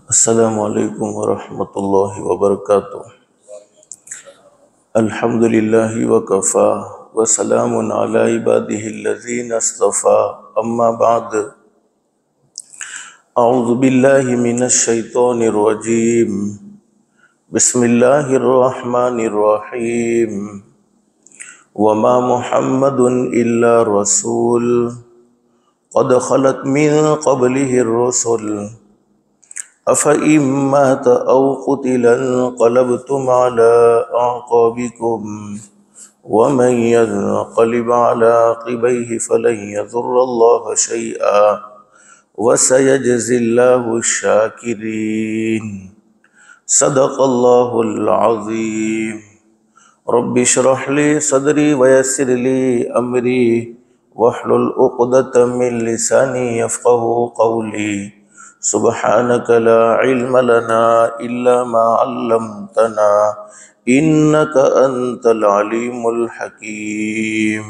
السلام علیکم ورحمۃ اللہ وبرکاتہ۔ الحمد للہ وکفا وسلام علی عبادہ الذین اصطفا، اما بعد، اعوذ باللہ من الشیطان الرجیم، بسم اللہ الرحمن الرحیم۔ وما محمد الا رسول قد خلت من قبلہ الرسل أَفَإِن مَّاتَ أَوْ قُتِلَ انقلبتم على أعقابكم ومن ينقلب على عقبيه فلن يضر الله شيئا وسيجزي الله الشاكرين۔ صدق الله العظيم۔ رب اشرح لي صدري ويسر لي أمري واحلل عقدة من لساني يفقهوا قولي۔ سبحانك لا علم لنا إلا ما علمتنا إنك أنت العليم الحكيم۔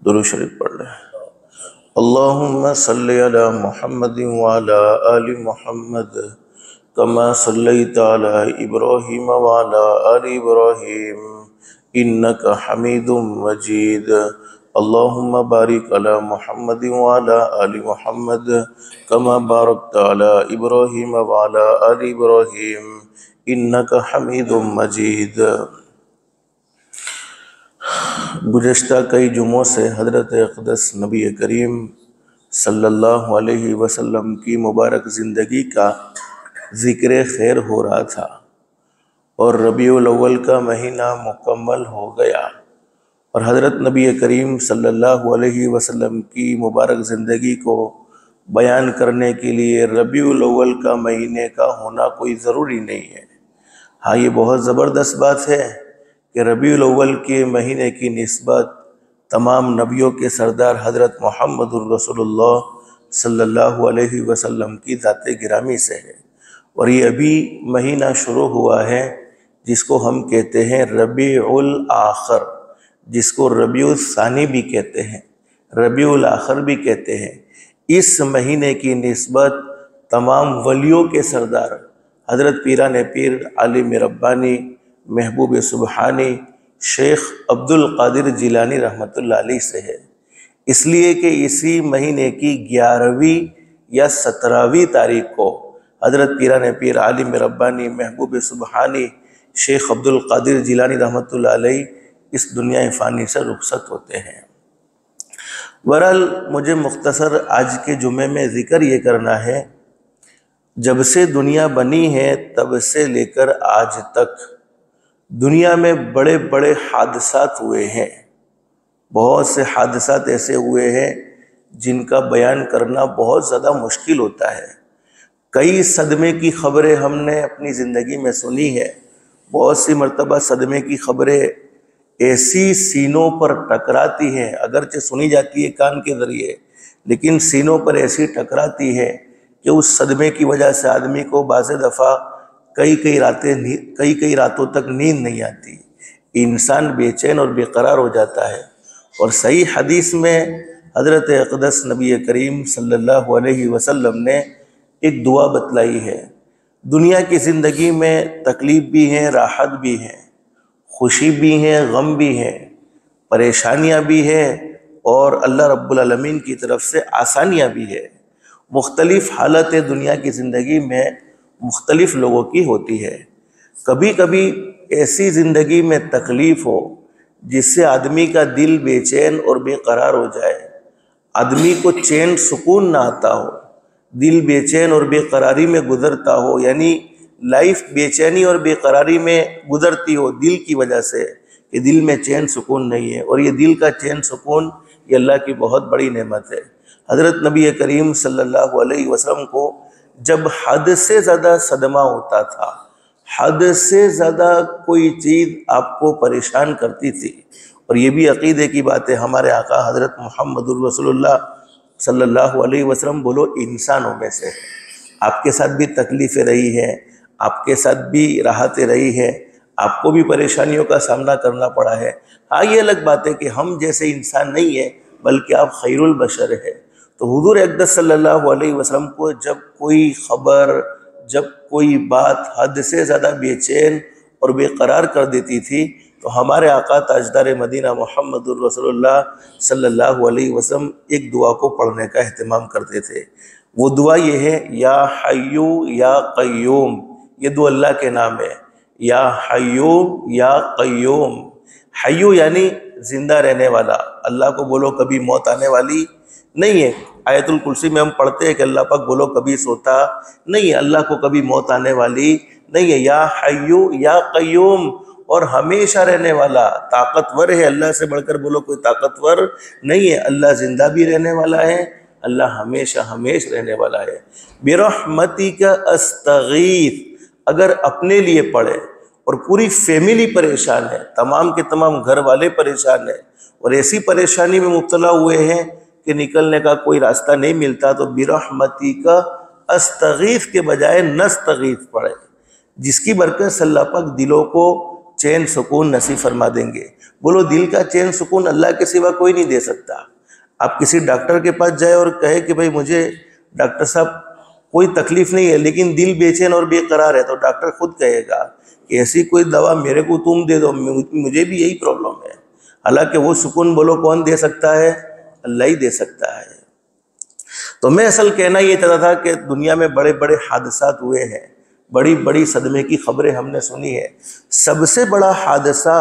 درود شریف پڑھ لیں۔ اللهم صل على محمد وعلى آل محمد كما صليت على إبراهيم وعلى آل إبراهيم إنك حميد مجيد۔ اللهم بارك على محمد وعلى آل محمد كما باركت على إبراهيم وعلى آل إبراهيم إنك حميد مجيد۔ گزشتہ کئی جمعوں سے حضرت اقدس نبی کریم صلی اللہ علیہ وسلم کی مبارک زندگی کا ذکر خیر ہو رہا تھا، اور ربیع الاول کا مہینہ مکمل ہو گیا، اور حضرت نبی کریم صلی اللہ علیہ وسلم کی مبارک زندگی کو بیان کرنے کے لیے ربیع الاول کا مہینے کا ہونا کوئی ضروری نہیں ہے۔ ہاں، یہ بہت زبردست بات ہے کہ ربیع الاول کے مہینے کی نسبت تمام نبیوں کے سردار حضرت محمد الرسول اللہ صلی اللہ علیہ وسلم کی ذات گرامی سے ہے، اور یہ ابھی مہینہ شروع ہوا ہے جس کو ہم کہتے ہیں ربیع الاخر، جس کو ربیع الثانی بھی کہتے ہیں، ربیع الاخر بھی کہتے ہیں۔ اس مہینے کی نسبت تمام ولیوں کے سردار حضرت پیران پیر عالم ربانی محبوب سبحانی شیخ عبد القادر جیلانی رحمۃ اللہ علیہ سے ہے، اس لیے کہ اسی مہینے کی 11ویں یا 17ویں تاریخ کو حضرت پیران پیر عالم ربانی محبوب سبحانی شیخ عبد القادر جیلانی رحمۃ اللہ علیہ اس دنیا فانی سے رخصت ہوتے ہیں۔ بہرحال مجھے مختصر آج کے جمعے میں ذکر یہ کرنا ہے، جب سے دنیا بنی ہے تب سے لے کر آج تک دنیا میں بڑے بڑے حادثات ہوئے ہیں، بہت سے حادثات ایسے ہوئے ہیں جن کا بیان کرنا بہت زیادہ مشکل ہوتا ہے۔ کئی صدمے کی خبریں ہم نے اپنی زندگی میں سنی ہے، بہت سی مرتبہ صدمے کی خبریں ایسی سینوں پر ٹکراتی ہیں، اگرچہ سنی جاتی ہے کان کے ذریعے، لیکن سینوں پر ایسی ٹکراتی ہے کہ اس صدمے کی وجہ سے آدمی کو بعض دفعہ کئی راتوں تک نیند نہیں آتی، انسان بے چین اور بے قرار ہو جاتا ہے۔ اور صحیح حدیث میں حضرت اقدس نبی کریم صلی اللہ علیہ وسلم نے ایک دعا بتلائی ہے۔ دنیا کی زندگی میں تکلیف بھی ہے، راحت بھی ہے، خوشی بھی ہے، غم بھی ہے، پریشانیاں بھی ہے، اور اللہ رب العالمین کی طرف سے آسانیاں بھی ہے۔ مختلف حالتیں دنیا کی زندگی میں مختلف لوگوں کی ہوتی ہے۔ کبھی کبھی ایسی زندگی میں تکلیف ہو جس سے آدمی کا دل بے چین اور بے قرار ہو جائے، آدمی کو چین سکون نہ آتا ہو، دل بے چین اور بے قراری میں گزرتا ہو، یعنی لائف بے چینی اور بے قراری میں گزرتی ہو دل کی وجہ سے کہ دل میں چین سکون نہیں ہے، اور یہ دل کا چین سکون یہ اللہ کی بہت بڑی نعمت ہے۔ حضرت نبی کریم صلی اللہ علیہ وسلم کو جب حد سے زیادہ صدمہ ہوتا تھا، حد سے زیادہ کوئی چیز آپ کو پریشان کرتی تھی، اور یہ بھی عقیدے کی بات ہے، ہمارے آقا حضرت محمد الرسول اللہ صلی اللہ علیہ وسلم بولو انسانوں میں سے، آپ کے ساتھ بھی تکلیفیں رہی ہیں، آپ کے ساتھ بھی راحتیں رہی ہیں، آپ کو بھی پریشانیوں کا سامنا کرنا پڑا ہے۔ ہاں، یہ الگ بات ہے کہ ہم جیسے انسان نہیں ہیں بلکہ آپ خیر البشر ہے، تو حضور اقدس صلی اللہ علیہ وسلم کو جب کوئی خبر، جب کوئی بات حد سے زیادہ بے چین اور بے قرار کر دیتی تھی تو ہمارے آقا تاجدار مدینہ محمد الرسول اللہ صلی اللہ علیہ وسلم ایک دعا کو پڑھنے کا اہتمام کرتے تھے۔ وہ دعا یہ ہے، یا حیو یا قیوم، یہ دو اللہ کے نام ہے، یا حیو یا قیوم۔ حیو یعنی زندہ رہنے والا، اللہ کو بولو کبھی موت آنے والی نہیں ہے۔ آیت الکرسی میں ہم پڑھتے ہیں کہ اللہ پاک بولو کبھی سوتا نہیں ہے، اللہ کو کبھی موت آنے والی نہیں ہے۔ یا حیو یا قیوم، اور ہمیشہ رہنے والا، طاقتور ہے، اللہ سے بڑھ کر بولو کوئی طاقتور نہیں ہے۔ اللہ زندہ بھی رہنے والا ہے، اللہ ہمیشہ ہمیشہ رہنے والا ہے۔ برحمتک استغیث، اگر اپنے لیے پڑھے اور پوری فیملی پریشان ہے، تمام کے تمام گھر والے پریشان ہیں اور ایسی پریشانی میں مبتلا ہوئے ہیں کہ نکلنے کا کوئی راستہ نہیں ملتا، تو برحمتک استغیث کے بجائے نستغیث پڑھے، جس کی برکت سے اللہ پاک دلوں کو چین سکون نصیب فرما دیں گے۔ بولو دل کا چین سکون اللہ کے سوا کوئی نہیں دے سکتا۔ آپ کسی ڈاکٹر کے پاس جائے اور کہے کہ بھائی مجھے ڈاکٹر صاحب کوئی تکلیف نہیں ہے لیکن دل بے چین اور بے قرار ہے، تو ڈاکٹر خود کہے گا کہ ایسی کوئی دوا میرے کو تم دے دو، مجھے بھی یہی پرابلم ہے۔ حالانکہ وہ سکون بولو کون دے سکتا ہے؟ اللہ ہی دے سکتا ہے۔ تو میں اصل کہنا یہ چاہتا تھا کہ دنیا میں بڑے بڑے حادثات ہوئے ہیں، بڑی بڑی صدمے کی خبریں ہم نے سنی ہے۔ سب سے بڑا حادثہ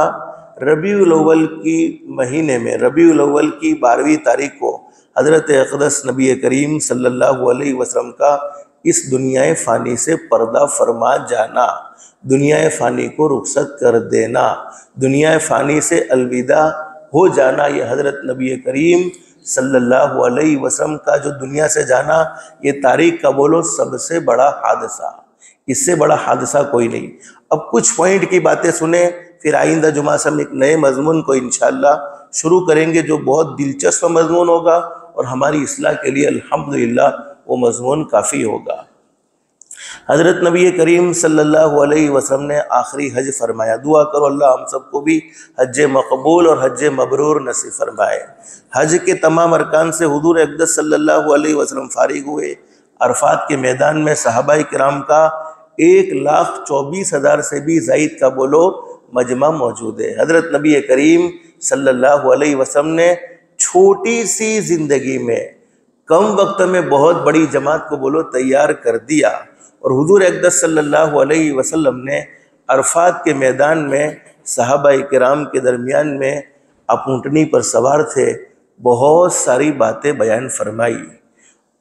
ربیع الاول کی مہینے میں، ربیع الاول کی 12ویں تاریخ کو حضرت اقدس نبی کریم صلی اللہ علیہ وسلم کا اس دنیا فانی سے پردہ فرما جانا، دنیا فانی کو رخصت کر دینا، دنیا فانی سے الوداع ہو جانا، یہ حضرت نبی کریم صلی اللہ علیہ وسلم کا جو دنیا سے جانا، یہ تاریخ کا بولو سب سے بڑا حادثہ، اس سے بڑا حادثہ کوئی نہیں۔ اب کچھ پوائنٹ کی باتیں سنیں، پھر آئندہ جمعہ سے ہم ایک نئے مضمون کو انشاءاللہ شروع کریں گے جو بہت دلچسپ مضمون ہوگا اور ہماری اصلاح کے لیے الحمدللہ وہ مضمون کافی ہوگا۔ حضرت نبی کریم صلی اللہ علیہ وسلم نے آخری حج فرمایا، دعا کرو اللہ ہم سب کو بھی حج مقبول اور حج مبرور نصیب فرمائے۔ حج کے تمام ارکان سے حضور اقدس صلی اللہ علیہ وسلم فارغ ہوئے۔ عرفات کے میدان میں صحابہ کرام کا 1,24,000 سے بھی زائد کا بولو مجمع موجود ہے۔ حضرت نبی کریم صلی اللہ علیہ وسلم نے چھوٹی سی زندگی میں کم وقت میں بہت بڑی جماعت کو بولو تیار کر دیا، اور حضور اقدس صلی اللہ علیہ وسلم نے عرفات کے میدان میں صحابہ کرام کے درمیان میں آپ اونٹنی پر سوار تھے، بہت ساری باتیں بیان فرمائی۔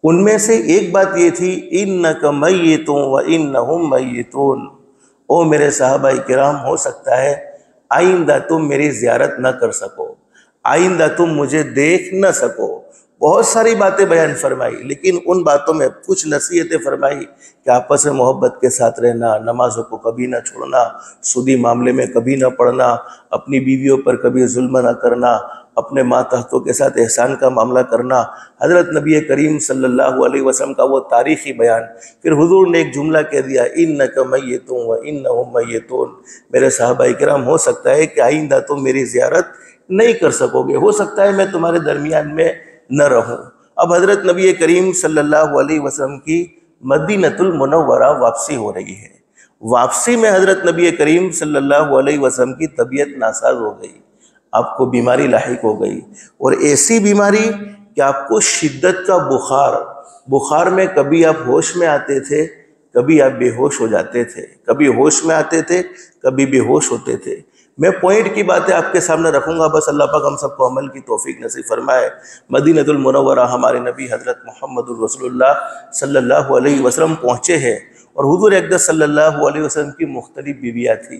ان میں سے ایک بات یہ تھی، اِنَّكَ مَيِّتٌ وَإِنَّهُمْ مَيِّتُونَ، او میرے صحابہ کرام ہو سکتا ہے آئندہ تم میری زیارت نہ کر سکو، آئندہ تم مجھے دیکھ نہ سکو۔ بہت ساری باتیں بیان فرمائی، لیکن ان باتوں میں کچھ نصیحتیں فرمائی کہ آپس میں محبت کے ساتھ رہنا، نمازوں کو کبھی نہ چھوڑنا، سودی معاملے میں کبھی نہ پڑنا، اپنی بیویوں پر کبھی ظلم نہ کرنا، اپنے ماتحتوں کے ساتھ احسان کا معاملہ کرنا۔ حضرت نبی کریم صلی اللہ علیہ وسلم کا وہ تاریخی بیان۔ پھر حضور نے ایک جملہ کہہ دیا، اِنَّكَ مَيِّتٌ وَإِنَّهُمْ مَيِّتُونَ، میرے صحابہ کرام ہو سکتا ہے کہ آئندہ تم میری زیارت نہیں کر سکو گے، ہو سکتا ہے میں تمہارے درمیان میں نہ رہوں۔ اب حضرت نبی کریم صلی اللہ علیہ وسلم کی مدینہ المنورہ واپسی ہو رہی ہے۔ واپسی میں حضرت نبی کریم صلی اللہ علیہ وسلم کی طبیعت ناساز ہو گئی، آپ کو بیماری لاحق ہو گئی، اور ایسی بیماری کہ آپ کو شدت کا بخار میں کبھی آپ ہوش میں آتے تھے، کبھی آپ بے ہوش ہو جاتے تھے، کبھی ہوش میں آتے تھے، کبھی بے ہوش ہوتے تھے۔ میں پوائنٹ کی باتیں آپ کے سامنے رکھوں گا، بس اللہ پاک ہم سب کو عمل کی توفیق نصیب فرمائے۔ مدینہ المنورہ ہمارے نبی حضرت محمد الرسول اللہ صلی اللہ علیہ وسلم پہنچے ہیں، اور حضور اقدس صلی اللہ علیہ وسلم کی مختلف بیویاں تھیں۔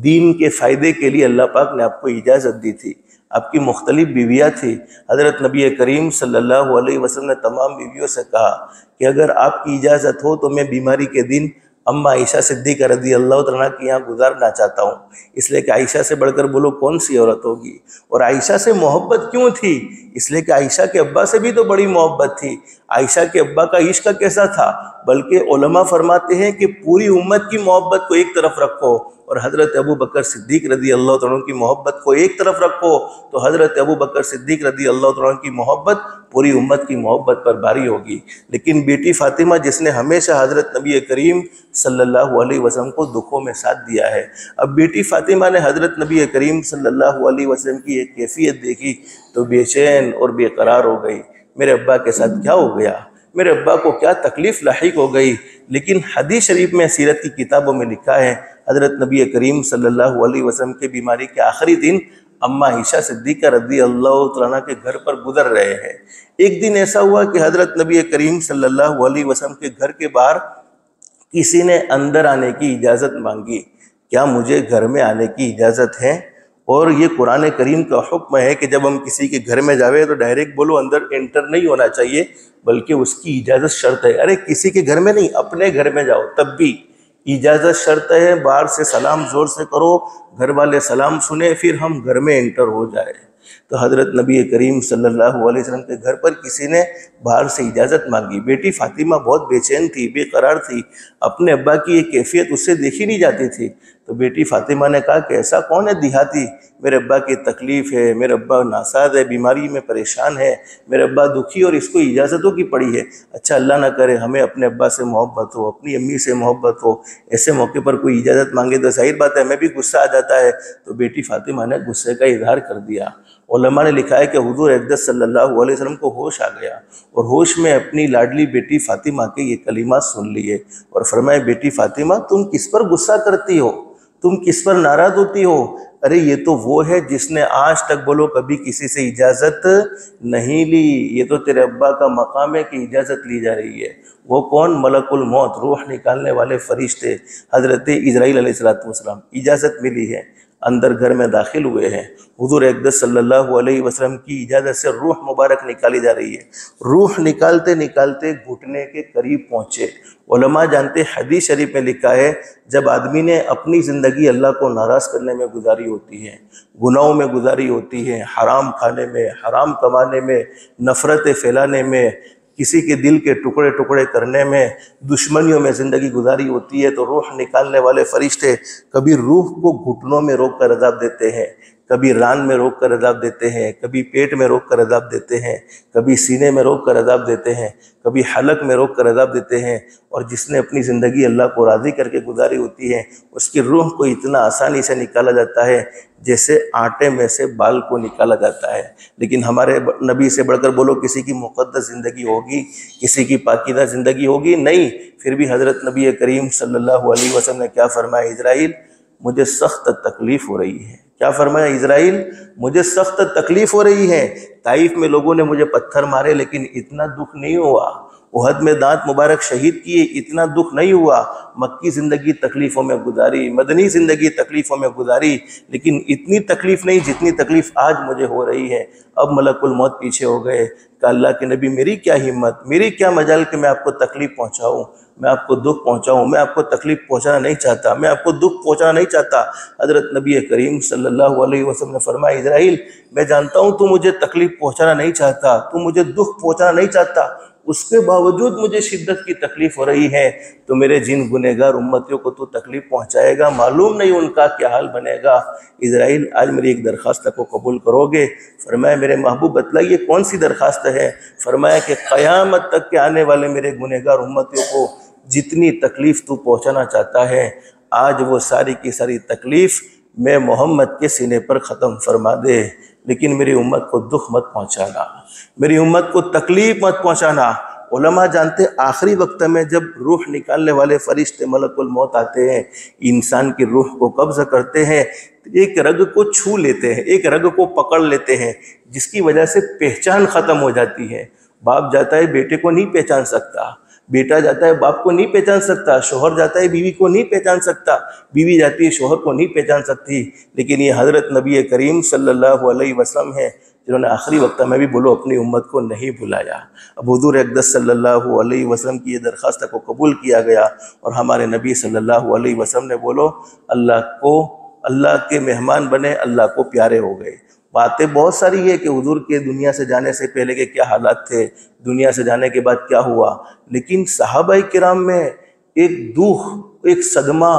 دین کے فائدے کے لیے اللہ پاک نے آپ کو اجازت دی تھی، آپ کی مختلف بیویاں تھیں۔ حضرت نبی کریم صلی اللہ علیہ وسلم نے تمام بیویوں سے کہا کہ اگر آپ کی اجازت ہو تو میں بیماری کے دن اماں عائشہ صدیقہ رضی اللہ عنہ کے یہاں گزارنا چاہتا ہوں، اس لیے کہ عائشہ سے بڑھ کر بولو کون سی عورت ہوگی، اور عائشہ سے محبت کیوں تھی؟ اس لیے کہ عائشہ کے ابا سے بھی تو بڑی محبت تھی۔ عائشہ کے ابا کا عشق کیسا تھا؟ بلکہ علماء فرماتے ہیں کہ پوری امت کی محبت کو ایک طرف رکھو، اور حضرت ابو بکر صدیق رضی اللہ تعالیٰ عنہ کی محبت کو ایک طرف رکھو تو حضرت ابو بکر صدیق رضی اللہ تعالیٰ عنہ کی محبت پوری امت کی محبت پر بھاری ہوگی۔ لیکن بیٹی فاطمہ جس نے ہمیشہ حضرت نبی کریم صلی اللہ علیہ وسلم کو دکھوں میں ساتھ دیا ہے، اب بیٹی فاطمہ نے حضرت نبی کریم صلی اللہ علیہ وسلم کی ایک کیفیت دیکھی تو بے چین اور بے قرار ہو گئی، میرے ابا کے ساتھ کیا ہو گیا، میرے ابا کو کیا تکلیف لاحق ہو گئی۔ لیکن حدیث شریف میں سیرت کی کتابوں میں لکھا ہے حضرت نبی کریم صلی اللہ علیہ وسلم کے بیماری کے آخری دن اماں عائشہ صدیقہ رضی اللہ تعالیٰ عنہ کے گھر پر گزر رہے ہیں۔ ایک دن ایسا ہوا کہ حضرت نبی کریم صلی اللہ علیہ وسلم کے گھر کے باہر کسی نے اندر آنے کی اجازت مانگی، کیا مجھے گھر میں آنے کی اجازت ہے؟ اور یہ قرآن کریم کا حکم ہے کہ جب ہم کسی کے گھر میں جاوے تو ڈائریکٹ بولو، اندر انٹر نہیں ہونا چاہیے، بلکہ اس کی اجازت شرط ہے۔ ارے کسی کے گھر میں نہیں، اپنے گھر میں جاؤ تب بھی اجازت شرط ہے، باہر سے سلام زور سے کرو، گھر والے سلام سنیں، پھر ہم گھر میں انٹر ہو جائے۔ تو حضرت نبی کریم صلی اللہ علیہ وسلم کے گھر پر کسی نے باہر سے اجازت مانگی۔ بیٹی فاطمہ بہت بے چین تھی، بے قرار تھی، اپنے ابا کی یہ کیفیت اس سے دیکھی نہیں جاتی تھی۔ تو بیٹی فاطمہ نے کہا کہ ایسا کون ہے دیہاتی، میرے ابا کی تکلیف ہے، میرے ابا ناساز ہے، بیماری میں پریشان ہے، میرے ابا دکھی اور اس کو اجازتوں کی پڑی ہے، اچھا اللہ نہ کرے ہمیں اپنے ابا سے محبت ہو، اپنی امی سے محبت ہو، ایسے موقع پر کوئی اجازت مانگے تو ظاہر بات ہے ہمیں بھی غصہ آ جاتا ہے۔ تو بیٹی فاطمہ نے غصے کا اظہار کر دیا۔ علماء نے لکھا ہے کہ حضور اقدس صلی اللہ علیہ وسلم کو ہوش آ گیا اور ہوش میں اپنی لاڈلی بیٹی فاطمہ کے یہ کلمات سن لیے اور فرمائے، بیٹی فاطمہ تم کس پر غصہ کرتی ہو، تم کس پر ناراض ہوتی ہو؟ ارے یہ تو وہ ہے جس نے آج تک بولو کبھی کسی سے اجازت نہیں لی، یہ تو تیرے ابا کا مقام ہے کہ اجازت لی جا رہی ہے۔ وہ کون؟ ملک الموت، روح نکالنے والے فرشتے حضرت اسرائیل علیہ السلام، اجازت ملی ہے، اندر گھر میں داخل ہوئے ہیں۔ حضور اقدس صلی اللہ علیہ وسلم کی اجازت سے روح مبارک نکالی جا رہی ہے۔ روح نکالتے نکالتے گھٹنے کے قریب پہنچے۔ علماء جانتے، حدیث شریف میں لکھا ہے جب آدمی نے اپنی زندگی اللہ کو ناراض کرنے میں گزاری ہوتی ہے، گناہوں میں گزاری ہوتی ہے، حرام کھانے میں، حرام کمانے میں، نفرتیں پھیلانے میں، کسی کے دل کے ٹکڑے ٹکڑے کرنے میں، دشمنیوں میں زندگی گزاری ہوتی ہے، تو روح نکالنے والے فرشتے کبھی روح کو گھٹنوں میں روک کر عذاب دیتے ہیں، کبھی ران میں روک کر عذاب دیتے ہیں، کبھی پیٹ میں روک کر عذاب دیتے ہیں، کبھی سینے میں روک کر عذاب دیتے ہیں، کبھی حلق میں روک کر عذاب دیتے ہیں۔ اور جس نے اپنی زندگی اللہ کو راضی کر کے گزاری ہوتی ہے، اس کی روح کو اتنا آسانی سے نکالا جاتا ہے جیسے آٹے میں سے بال کو نکالا جاتا ہے۔ لیکن ہمارے نبی سے بڑھ کر بولو کسی کی مقدس زندگی ہوگی، کسی کی پاکیزہ زندگی ہوگی؟ نہیں۔ پھر بھی حضرت نبی کریم صلی اللہ علیہ وسلم نے کیا فرمایا؟ اسرائیل مجھے سخت تکلیف ہو رہی ہے۔ کیا فرمایا؟ اسرائیل مجھے سخت تکلیف ہو رہی ہے۔ طائف میں لوگوں نے مجھے پتھر مارے لیکن اتنا دکھ نہیں ہوا، احد میں دانت مبارک شہید کیے، اتنا دکھ نہیں ہوا، مکی زندگی تکلیفوں میں گزاری، مدنی زندگی تکلیفوں میں گزاری، لیکن اتنی تکلیف نہیں جتنی تکلیف آج مجھے ہو رہی ہے۔ اب ملک الموت پیچھے ہو گئے کہ اللہ کے نبی میری کیا ہمت، میری کیا مجال کہ میں آپ کو تکلیف پہنچاؤں، میں آپ کو دکھ پہنچاؤں، میں آپ کو تکلیف پہنچانا نہیں چاہتا، میں آپ کو دکھ پہنچانا نہیں چاہتا۔ حضرت نبی کریم صلی اللہ علیہ وسلم نے فرمایا، اسرائیل میں جانتا ہوں تو مجھے تکلیف پہنچانا نہیں چاہتا، تو مجھے دکھ پہنچانا نہیں چاہتا، اس کے باوجود مجھے شدت کی تکلیف ہو رہی ہے، تو میرے جن گنہگار امتیوں کو تو تکلیف پہنچائے گا، معلوم نہیں ان کا کیا حال بنے گا۔ اسرائیل آج میری ایک درخواست کو قبول کرو گے؟ فرمایا میرے محبوب بتلائیے کون سی درخواست ہے؟ فرمایا کہ قیامت تک کے آنے والے میرے گنہگار امتیوں کو جتنی تکلیف تو پہنچانا چاہتا ہے، آج وہ ساری کی ساری تکلیف میں محمد کے سینے پر ختم فرما دے، لیکن میری امت کو دکھ مت پہنچانا، میری امت کو تکلیف مت پہنچانا۔ علماء جانتے آخری وقت میں جب روح نکالنے والے فرشتے ملک الموت آتے ہیں، انسان کی روح کو قبض کرتے ہیں، ایک رگ کو چھو لیتے ہیں، ایک رگ کو پکڑ لیتے ہیں، جس کی وجہ سے پہچان ختم ہو جاتی ہے۔ باپ جاتا ہے بیٹے کو نہیں پہچان سکتا، بیٹا جاتا ہے باپ کو نہیں پہچان سکتا، شوہر جاتا ہے بیوی کو نہیں پہچان سکتا، بیوی جاتی ہے شوہر کو نہیں پہچان سکتی۔ لیکن یہ حضرت نبی کریم صلی اللہ علیہ وسلم ہے جنہوں نے آخری وقت میں بھی بولو اپنی امت کو نہیں بھلایا۔ اب حضور اقدس صلی اللہ علیہ وسلم کی یہ درخواست کو قبول کیا گیا اور ہمارے نبی صلی اللہ علیہ وسلم نے بولو اللہ کے مہمان بنے، اللہ کو پیارے ہو گئے۔ باتیں بہت ساری ہے کہ حضور کے دنیا سے جانے سے پہلے کے کیا حالات تھے، دنیا سے جانے کے بعد کیا ہوا، لیکن صحابہ کرام میں ایک دکھ، ایک صدمہ،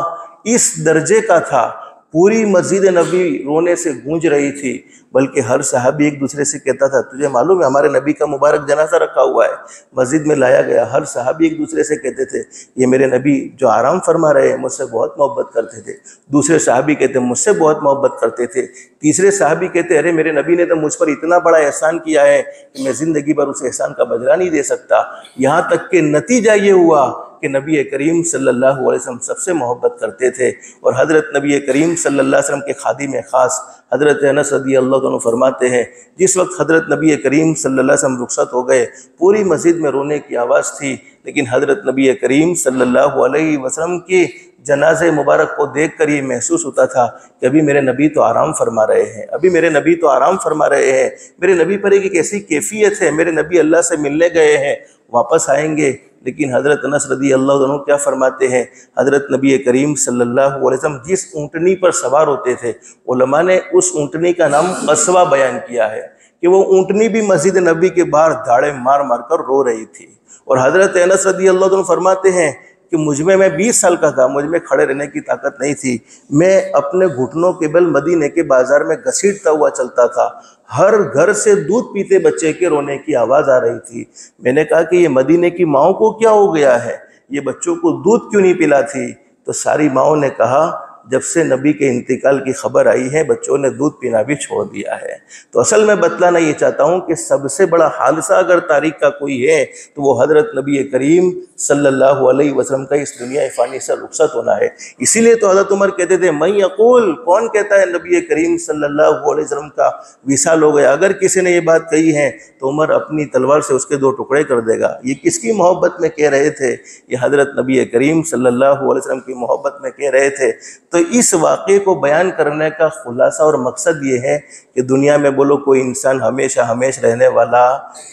اس درجے کا تھا، پوری مسجد نبی رونے سے گونج رہی تھی، بلکہ ہر صحابی ایک دوسرے سے کہتا تھا تجھے معلوم ہے ہمارے نبی کا مبارک جنازہ رکھا ہوا ہے، مسجد میں لایا گیا، ہر صحابی ایک دوسرے سے کہتے تھے یہ میرے نبی جو آرام فرما رہے ہیں مجھ سے بہت محبت کرتے تھے، دوسرے صحابی کہتے مجھ سے بہت محبت کرتے تھے، تیسرے صحابی کہتے ارے میرے نبی نے تو مجھ پر اتنا بڑا احسان کیا ہے کہ میں زندگی بھر اس احسان کا بدلہ نہیں دے سکتا، یہاں تک کہ نتیجہ یہ ہوا کہ نبی کریم صلی اللہ علیہ وسلم سب سے محبت کرتے تھے۔ اور حضرت نبی کریم صلی اللہ علیہ وسلم کے خادم خاص حضرت انس رضی اللہ عنہ فرماتے ہیں جس وقت حضرت نبی کریم صلی اللہ علیہ وسلم رخصت ہو گئے پوری مسجد میں رونے کی آواز تھی، لیکن حضرت نبی کریم صلی اللہ علیہ وسلم کی جنازے مبارک کو دیکھ کر یہ محسوس ہوتا تھا کہ ابھی میرے نبی تو آرام فرما رہے ہیں، ابھی میرے نبی تو آرام فرما رہے ہیں، میرے نبی پر ایک ایسی کیفیت ہے، میرے نبی اللہ سے ملنے گئے ہیں، واپس آئیں گے۔ لیکن حضرت انس رضی اللہ عنہ کیا فرماتے ہیں، حضرت نبی کریم صلی اللہ علیہ وسلم جس اونٹنی پر سوار ہوتے تھے علماء نے اس اونٹنی کا نام قصوہ بیان کیا ہے کہ وہ اونٹنی بھی مسجد نبی کے باہر دھاڑے مار مار کر رو رہی تھی۔ اور حضرت انس رضی اللہ عنہ فرماتے ہیں کہ مجھ میں 20 سال کا تھا، مجھ میں کھڑے رہنے کی طاقت نہیں تھی، میں اپنے گھٹنوں کے بل مدینے کے بازار میں گھسیٹتا ہوا چلتا تھا، ہر گھر سے دودھ پیتے بچے کے رونے کی آواز آ رہی تھی، میں نے کہا کہ یہ مدینے کی ماؤں کو کیا ہو گیا ہے، یہ بچوں کو دودھ کیوں نہیں پلاتی؟ تو ساری ماؤں نے کہا جب سے نبی کے انتقال کی خبر آئی ہے بچوں نے دودھ پینا بھی چھوڑ دیا ہے۔ تو اصل میں بتلانا یہ چاہتا ہوں کہ سب سے بڑا حادثہ اگر تاریخ کا کوئی ہے تو وہ حضرت نبی کریم صلی اللہ علیہ وسلم کا اس دنیا فانی سے رخصت ہونا ہے۔ اسی لیے تو حضرت عمر کہتے تھے من یقول، کون کہتا ہے نبی کریم صلی اللہ علیہ وسلم کا وصال ہو گیا؟ اگر کسی نے یہ بات کہی ہے تو عمر اپنی تلوار سے اس کے 2 ٹکڑے کر دے گا۔ یہ کس کی محبت میں کہہ رہے تھے؟ یہ حضرت نبی کریم صلی اللہ علیہ وسلم کی محبت میں کہہ رہے تھے۔ تو اس واقعے کو بیان کرنے کا خلاصہ اور مقصد یہ ہے کہ دنیا میں بولو کوئی انسان ہمیشہ رہنے والا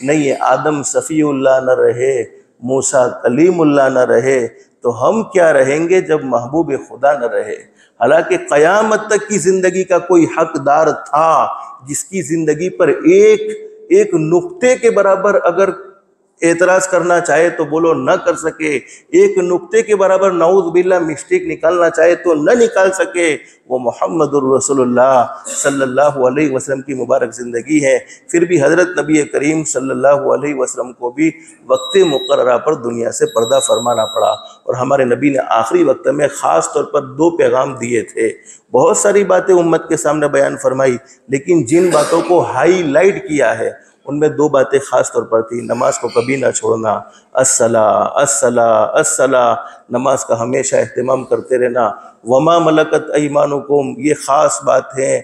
نہیں ہے، آدم صفی اللہ نہ رہے، موسیٰ کلیم اللہ نہ رہے تو ہم کیا رہیں گے جب محبوب خدا نہ رہے؟ حالانکہ قیامت تک کی زندگی کا کوئی حقدار تھا جس کی زندگی پر ایک نقطے کے برابر اگر اعتراض کرنا چاہے تو بولو نہ کر سکے، ایک نقطے کے برابر نعوذ باللہ مسٹیک نکالنا چاہے تو نہ نکال سکے، وہ محمد الرسول اللہ صلی اللہ علیہ وسلم کی مبارک زندگی ہے۔ پھر بھی حضرت نبی کریم صلی اللہ علیہ وسلم کو بھی وقت مقررہ پر دنیا سے پردہ فرمانا پڑا، اور ہمارے نبی نے آخری وقت میں خاص طور پر 2 پیغام دیے تھے۔ بہت ساری باتیں امت کے سامنے بیان فرمائی، لیکن جن باتوں کو ہائی لائٹ کیا ہے ان میں 2 باتیں خاص طور پر تھی۔ نماز کو کبھی نہ چھوڑنا، الصلاۃ، نماز کا ہمیشہ اہتمام کرتے رہنا، وما ملکت ایمانکم، یہ خاص بات ہے،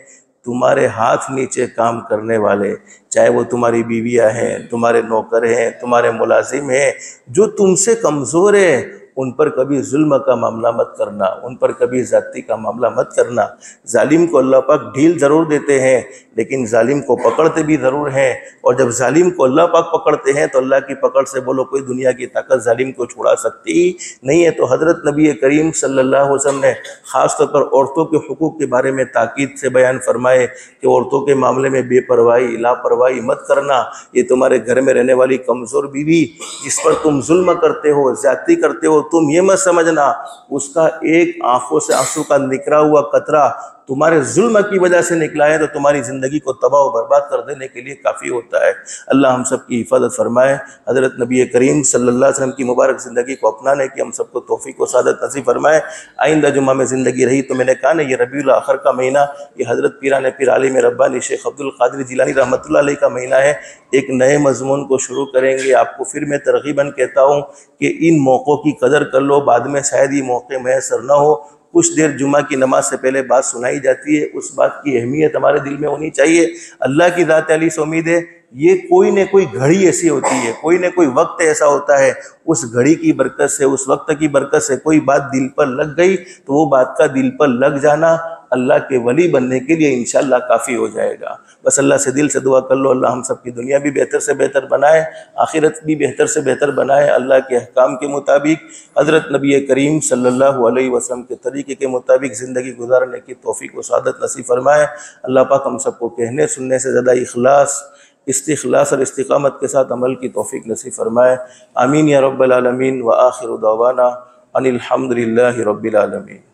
تمہارے ہاتھ نیچے کام کرنے والے، چاہے وہ تمہاری بیویاں ہیں، تمہارے نوکر ہیں، تمہارے ملازم ہیں، جو تم سے کمزور ہیں ان پر کبھی ظلم کا معاملہ مت کرنا، ان پر کبھی زیادتی کا معاملہ مت کرنا۔ ظالم کو اللہ پاک ڈھیل ضرور دیتے ہیں لیکن ظالم کو پکڑتے بھی ضرور ہیں، اور جب ظالم کو اللہ پاک پکڑتے ہیں تو اللہ کی پکڑ سے بولو کوئی دنیا کی طاقت ظالم کو چھڑا سکتی نہیں ہے۔ تو حضرت نبی کریم صلی اللہ علیہ وسلم نے خاص طور پر عورتوں کے حقوق کے بارے میں تاکید سے بیان فرمائے کہ عورتوں کے معاملے میں بے پرواہی لاپرواہی مت کرنا، یہ تمہارے گھر میں رہنے والی کمزور بیوی جس پر تم ظلم کرتے ہو، زیادتی کرتے ہو، تم یہ مت سمجھنا اس کا ایک آنکھوں سے آنسو کا نکلا ہوا قطرہ تمہارے ظلم کی وجہ سے نکلا ہے تو تمہاری زندگی کو تباہ و برباد کر دینے کے لیے کافی ہوتا ہے۔ اللہ ہم سب کی حفاظت فرمائے، حضرت نبی کریم صلی اللہ علیہ وسلم کی مبارک زندگی کو اپنانے کی ہم سب کو توفیق و سعادت نصیب فرمائے۔ آئندہ جمعہ میں زندگی رہی تو میں نے کہا نا یہ ربیع الاخر کا مہینہ، یہ حضرت پیران پیر عالم ربانی شیخ عبد القادر جیلانی رحمۃ اللہ علیہ کا مہینہ ہے، ایک نئے مضمون کو شروع کریں گے۔ آپ کو پھر میں ترغیباً کہتا ہوں کہ ان موقعوں کی قدر کر لو، بعد میں شاید یہ موقع میسر نہ ہو۔ کچھ دیر جمعہ کی نماز سے پہلے بات سنائی جاتی ہے، اس بات کی اہمیت ہمارے دل میں ہونی چاہیے۔ اللہ کی ذات علی سے امید ہے یہ کوئی نہ کوئی گھڑی ایسی ہوتی ہے، کوئی نہ کوئی وقت ایسا ہوتا ہے، اس گھڑی کی برکت سے، اس وقت کی برکت سے کوئی بات دل پر لگ گئی تو وہ بات کا دل پر لگ جانا اللہ کے ولی بننے کے لیے انشاءاللہ کافی ہو جائے گا۔ بس اللہ سے دل سے دعا کر لو اللہ ہم سب کی دنیا بھی بہتر سے بہتر بنائے، آخرت بھی بہتر سے بہتر بنائے، اللہ کے احکام کے مطابق حضرت نبی کریم صلی اللہ علیہ وسلم کے طریقے کے مطابق زندگی گزارنے کی توفیق و سعادت نصیب فرمائے۔ اللہ پاک ہم سب کو کہنے سننے سے زیادہ اخلاص، استخلاص اور استقامت کے ساتھ عمل کی توفیق نصیب فرمائے۔ آمین یا رب العالمین، وآخر دعوانا ان الحمد للہ رب العالمین۔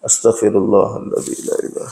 استغفر اللہ الذی لا الہ